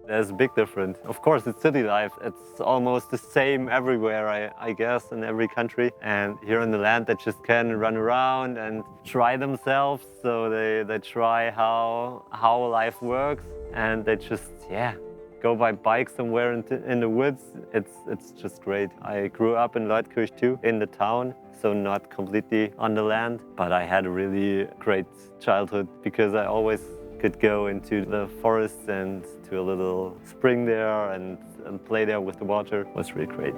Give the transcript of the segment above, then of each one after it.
There's a big difference. Of course, it's city life. It's almost the same everywhere, I guess, in every country. And here in the land, they just can run around and try themselves. So they try how life works, and they just, yeah, go by bike somewhere in the woods. It's just great. I grew up in Leutkirch too, in the town, so not completely on the land. But I had a really great childhood because I always could go into the forest and to a little spring there and play there with the water. It was really great.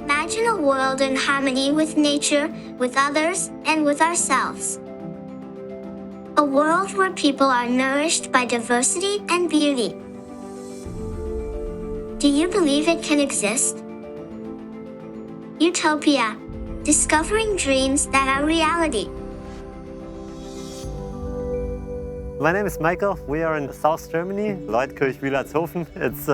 Imagine a world in harmony with nature, with others, and with ourselves. A world where people are nourished by diversity and beauty. Do you believe it can exist? Utopia. Discovering dreams that are reality. My name is Michael. We are in South Germany, Leutkirch-Wielarshofen. It's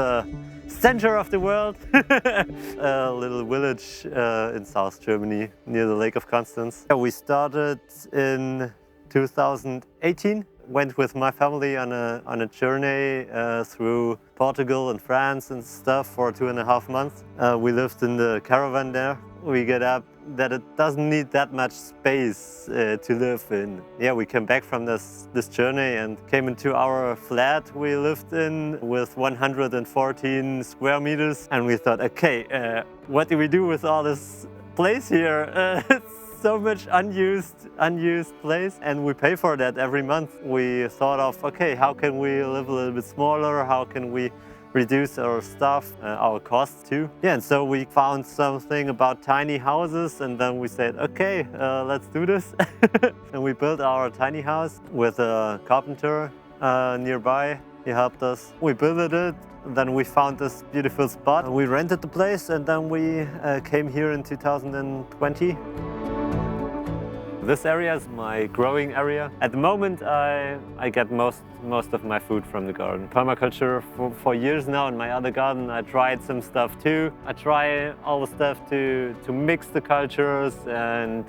center of the world. A little village in South Germany near the Lake of Constance. We started in 2018. Went with my family on a journey through Portugal and France and stuff for 2.5 months. We lived in the caravan there. We get up that it doesn't need that much space to live in. Yeah, we came back from this journey and came into our flat we lived in with 114 square meters. And we thought, okay, what do we do with all this place here? It's so much unused place, and we pay for that every month. We thought of, okay, how can we live a little bit smaller? How can we reduce our stuff, our costs too? Yeah, and so we found something about tiny houses, and then we said, okay, let's do this. And we built our tiny house with a carpenter nearby. He helped us. We built it. Then we found this beautiful spot. We rented the place, and then we came here in 2020. This area is my growing area. At the moment, I get most of my food from the garden. Permaculture for years now. In my other garden, I tried some stuff too. I try all the stuff to mix the cultures and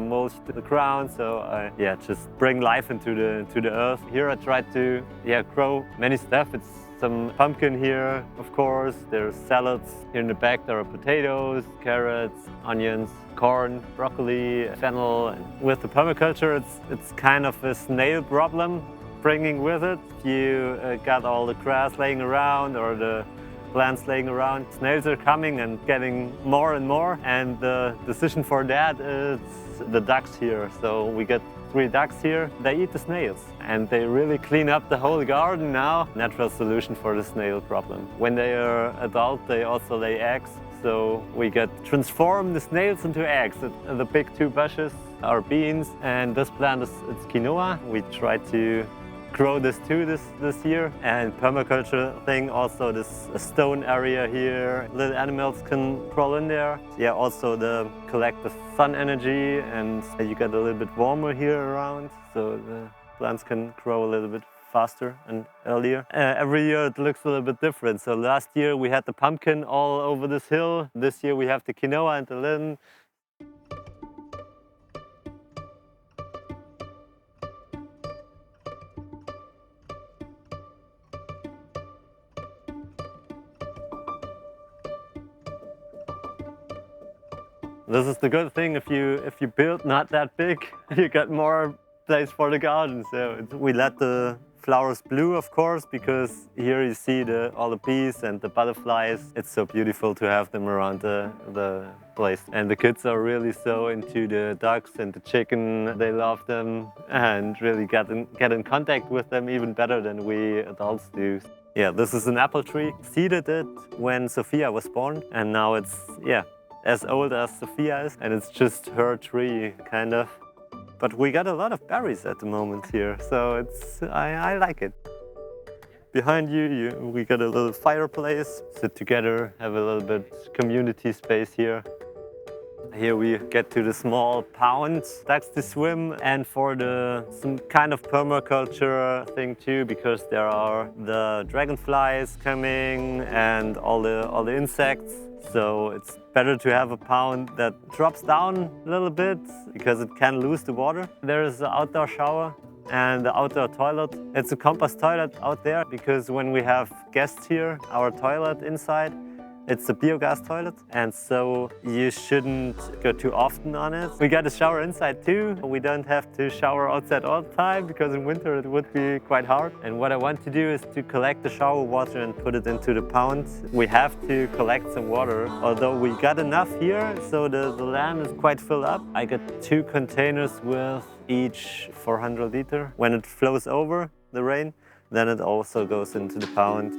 mulch the ground. So I just bring life into the earth. Here I try to grow many stuff. It's some pumpkin here, of course. There's salads. Here in the back there are potatoes, carrots, onions, corn, broccoli, fennel. With the permaculture, it's kind of a snail problem bringing with it. You got all the grass laying around or the plants laying around. Snails are coming and getting more and more, and the decision for that is the ducks here. So we get 3 ducks here. They eat the snails and they really clean up the whole garden now. Natural solution for the snail problem. When they are adult, they also lay eggs. So we transform the snails into eggs. The big 2 bushes are beans, and this plant it's quinoa. We try to grow this too this year. And permaculture thing, also this stone area here. Little animals can crawl in there. Yeah, also collect the sun energy, and you get a little bit warmer here around, so the plants can grow a little bit faster and earlier. Every year it looks a little bit different. So last year we had the pumpkin all over this hill. This year we have the quinoa and the linen. This is the good thing, if you build not that big, you get more place for the garden. So we let the flowers bloom, of course, because here you see all the bees and the butterflies. It's so beautiful to have them around the place. And the kids are really so into the ducks and the chicken. They love them and really get in contact with them even better than we adults do. Yeah, this is an apple tree. Seeded it when Sophia was born, and now it's as old as Sophia is, and it's just her tree, kind of. But we got a lot of berries at the moment here, so I like it. Behind you, we got a little fireplace, sit together, have a little bit community space here. Here we get to the small ponds, ducks to swim, and for some kind of permaculture thing too, because there are the dragonflies coming and all the insects. So it's better to have a pond that drops down a little bit because it can lose the water. There is an outdoor shower, and the outdoor toilet. It's a compost toilet out there because when we have guests here, our toilet inside, it's a biogas toilet, and so you shouldn't go too often on it. We got a shower inside too. We don't have to shower outside all the time because in winter it would be quite hard. And what I want to do is to collect the shower water and put it into the pond. We have to collect some water, although we got enough here, so the lamp is quite filled up. I got 2 containers with each 400 liter. When it flows over the rain, then it also goes into the pond.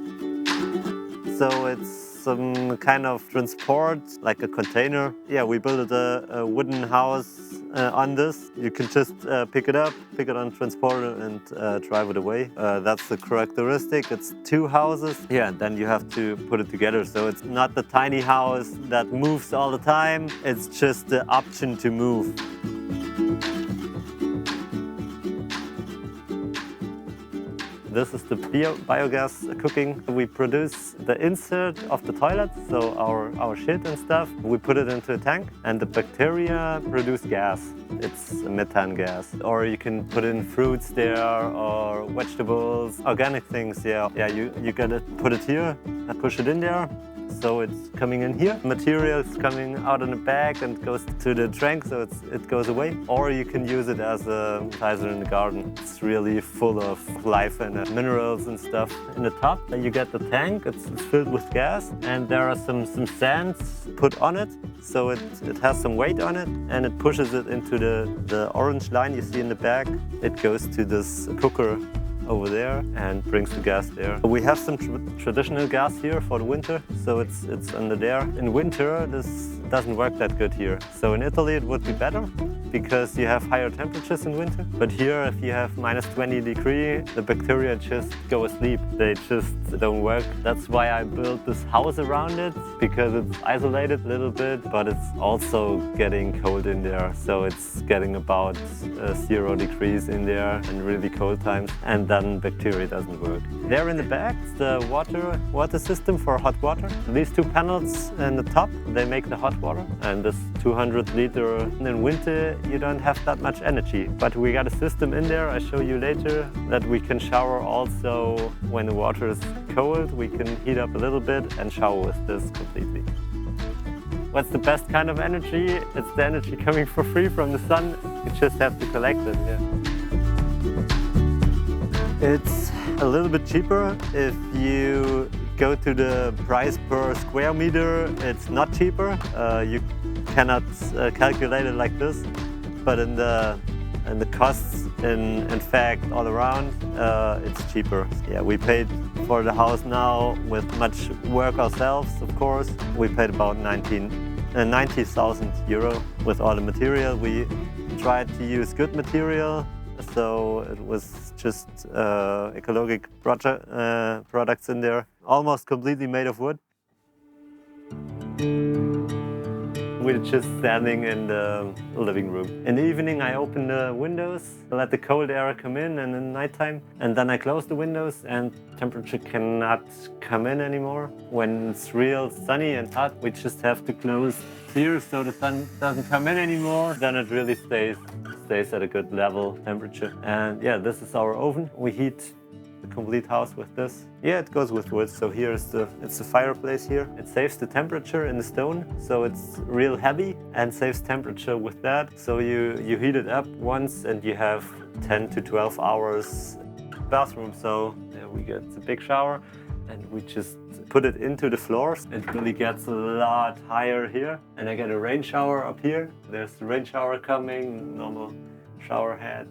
So it's some kind of transport, like a container. Yeah, we built a wooden house on this. You can just pick it up, pick it on transporter and drive it away. That's the characteristic. It's 2 houses. Yeah, and then you have to put it together. So it's not the tiny house that moves all the time. It's just the option to move. This is the biogas cooking. We produce the insert of the toilet, so our shit and stuff. We put it into a tank, and the bacteria produce gas. It's a methane gas. Or you can put in fruits there, or vegetables, organic things, yeah. Yeah, you gotta put it here and push it in there. So it's coming in here. Material is coming out in a bag and goes to the tank, so it goes away. Or you can use it as a fertilizer in the garden. It's really full of life and minerals and stuff. In the top, you get the tank. It's filled with gas, and there are some sands put on it. So it has some weight on it, and it pushes it into the orange line you see in the back. It goes to this cooker over there and brings the gas there. We have some traditional gas here for the winter, so it's under there. In winter, this doesn't work that good here. So in Italy, it would be better because you have higher temperatures in winter. But here, if you have minus 20 degrees, the bacteria just go asleep. They just don't work. That's why I built this house around it, because it's isolated a little bit, but it's also getting cold in there. So it's getting about 0 degrees in there and really cold times. And then bacteria doesn't work. There in the back, it's the water system for hot water. These 2 panels in the top, they make the hot water. And this 200 liter in winter, you don't have that much energy. But we got a system in there, I'll show you later, that we can shower also when the water is cold. We can heat up a little bit and shower with this completely. What's the best kind of energy? It's the energy coming for free from the sun. You just have to collect it. Yeah. It's a little bit cheaper. If you go to the price per square meter, it's not cheaper. You cannot calculate it like this, but in the costs, in fact, all around, it's cheaper. Yeah, we paid for the house now with much work ourselves, of course. We paid about 90,000 euro with all the material. We tried to use good material. So it was just ecologic products in there, almost completely made of wood. We're just standing in the living room. In the evening, I open the windows, let the cold air come in, and in nighttime, and then I close the windows, and temperature cannot come in anymore. When it's real sunny and hot, we just have to close here so the sun doesn't come in anymore. Then it really stays at a good level temperature. And yeah, this is our oven. We heat the complete house with this. Yeah, it goes with wood. So here is it's the fireplace here. It saves the temperature in the stone, so it's real heavy and saves temperature with that. So you heat it up once and you have 10 to 12 hours bathroom. So yeah, we get a big shower and we just put it into the floors. It really gets a lot higher here. And I get a rain shower up here. There's the rain shower coming, normal shower head.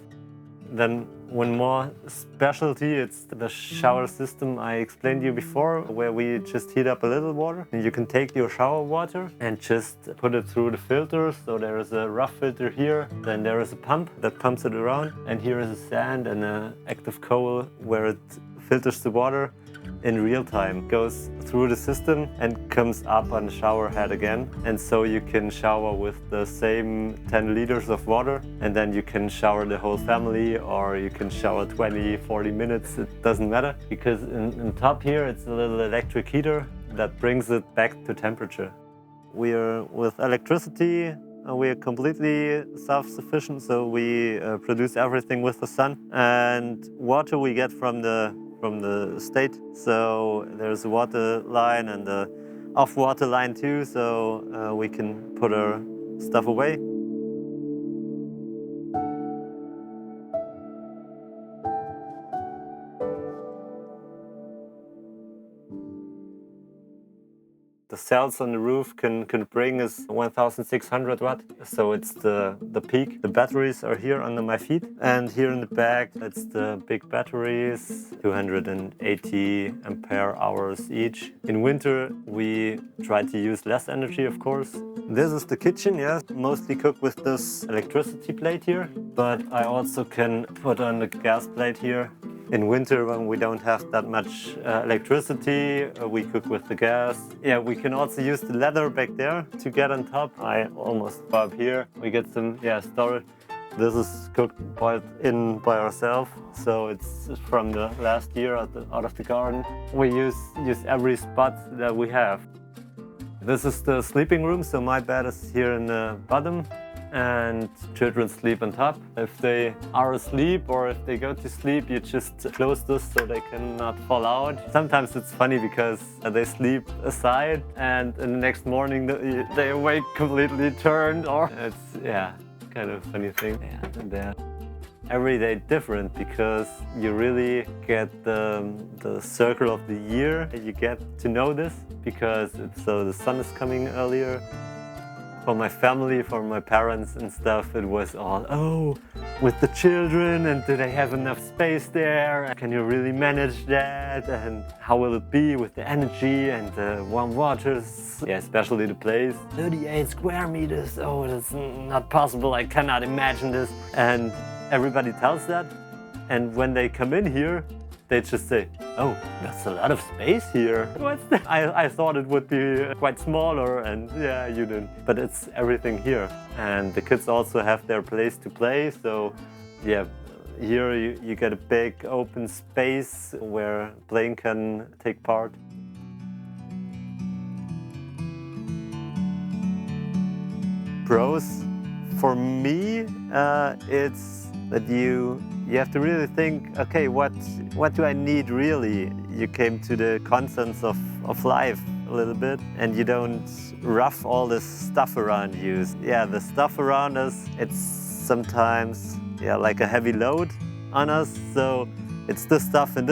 Then one more specialty, it's the shower system I explained to you before, where we just heat up a little water. And you can take your shower water and just put it through the filters. So there is a rough filter here, then there is a pump that pumps it around. And here is a sand and an active coal where it filters the water in real time, goes through the system and comes up on the shower head again. And so you can shower with the same 10 liters of water, and then you can shower the whole family, or you can shower 20, 40 minutes, it doesn't matter. Because in top here, it's a little electric heater that brings it back to temperature. We are with electricity We're completely self-sufficient, so we produce everything with the sun. And water we get from the state. So there's a water line and a off-water line too, so we can put our stuff away. The cells on the roof can bring us 1,600 watt, so it's the peak. The batteries are here under my feet, and here in the back it's the big batteries, 280 ampere hours each. In winter we try to use less energy, of course. This is the kitchen, yes, mostly cook with this electricity plate here, but I also can put on the gas plate here. In winter, when we don't have that much electricity, we cook with the gas. Yeah, we can also use the ladder back there to get on top. I almost up here. We get some storage. This is cooked boiled in by ourselves, so it's from the last year out of the garden. We use every spot that we have. This is the sleeping room, so my bed is here in the bottom, and children sleep on top. If they are asleep or if they go to sleep, you just close this so they cannot fall out. Sometimes it's funny because they sleep aside and in the next morning they awake completely turned, or it's kind of funny thing. And they're every day different because you really get the circle of the year. You get to know this because so the sun is coming earlier. For my family, for my parents and stuff, it was all, oh, with the children, and do they have enough space there? Can you really manage that? And how will it be with the energy and the warm waters? Yeah, especially the place. 38 square meters, oh, that's not possible, I cannot imagine this. And everybody tells that, and when they come in here, they just say, oh, that's a lot of space here. What's that? I thought it would be quite smaller, and yeah, you didn't. But it's everything here. And the kids also have their place to play, so yeah, here you get a big open space where playing can take part. Pros, for me, it's that you have to really think, okay, what do I need really? You came to the constants of life a little bit, and you don't rough all this stuff around you. Yeah, the stuff around us, it's sometimes like a heavy load on us. So it's this stuff, and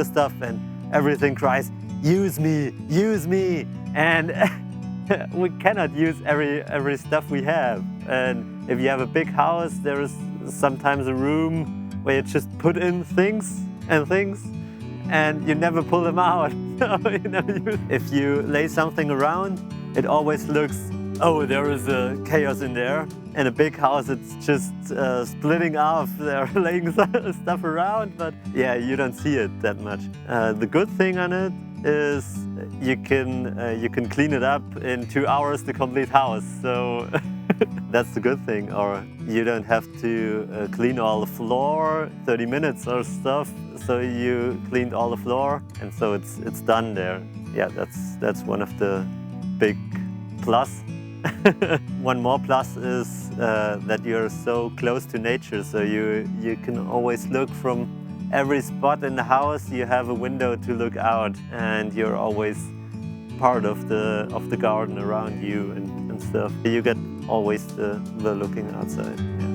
everything cries, use me, and we cannot use every stuff we have. And if you have a big house, there is sometimes a room where you just put in things, and you never pull them out. If you lay something around, it always looks, oh, there is a chaos in there. In a big house, it's just splitting off. They're laying stuff around, but yeah, you don't see it that much. The good thing on it is you can clean it up in 2 hours, the complete house. So that's the good thing. Or you don't have to clean all the floor, 30 minutes or stuff. So you cleaned all the floor, and so it's done there. Yeah, that's one of the big plus. One more plus is that you're so close to nature, so you can always look from every spot in the house. You have a window to look out, and you're always part of the garden around you and stuff. You get always the looking outside. Yeah.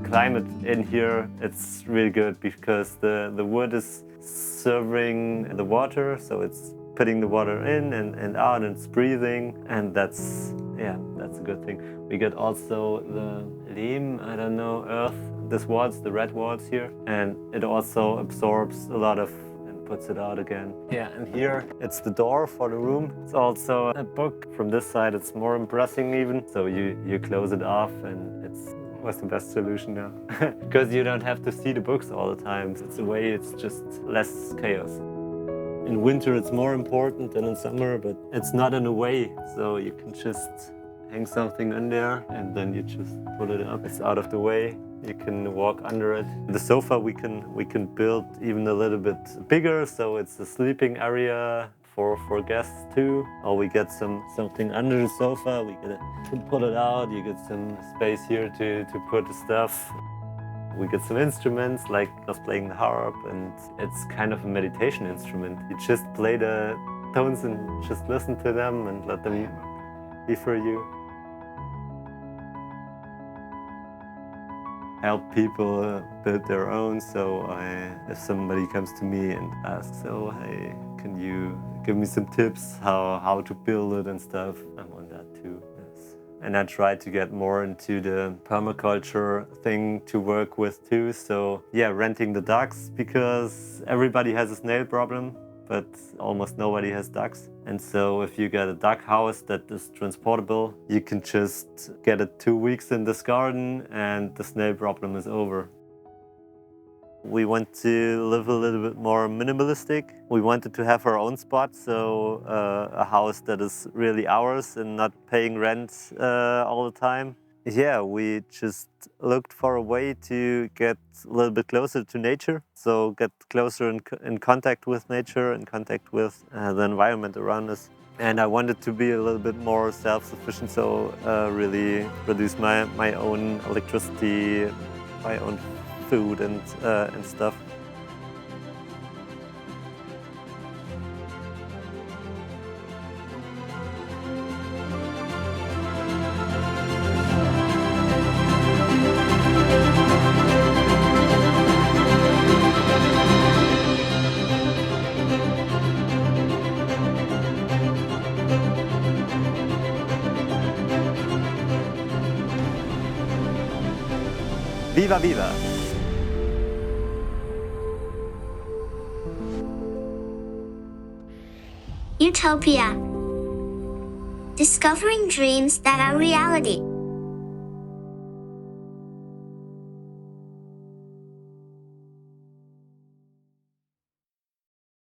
Climate in here, it's really good because the wood is serving the water, so it's putting the water in and out, and it's breathing, and that's a good thing. We get also the lehm, I don't know, earth, this walls, the red walls here, and it also absorbs a lot of and puts it out again. Yeah, and here it's the door for the room. It's also a book. From this side it's more impressive even, so you close it off, and was the best solution now. Because you don't have to see the books all the time. It's a way, it's just less chaos. In winter it's more important than in summer, but it's not in a way, so you can just hang something in there and then you just pull it up. It's out of the way. You can walk under it. The sofa we can build even a little bit bigger, so it's a sleeping area for guests too. Or we get something under the sofa. We can pull it out. You get some space here to put the stuff. We get some instruments, like I was playing the harp, and it's kind of a meditation instrument. You just play the tones and just listen to them and let them be for you. Help people build their own, so if somebody comes to me and asks, oh hey, can you give me some tips how to build it and stuff, I'm on that too. Yes. And I try to get more into the permaculture thing to work with too. So yeah, renting the ducks, because everybody has a snail problem, but almost nobody has ducks. And so if you get a duck house that is transportable, you can just get it 2 weeks in this garden and the snail problem is over. We want to live a little bit more minimalistic. We wanted to have our own spot, so a house that is really ours and not paying rent all the time. Yeah, we just looked for a way to get a little bit closer to nature, so get closer in contact with nature, in contact with the environment around us. And I wanted to be a little bit more self-sufficient, so really produce my own electricity, my own food and stuff. Viva Viva! Utopia. Discovering dreams that are reality.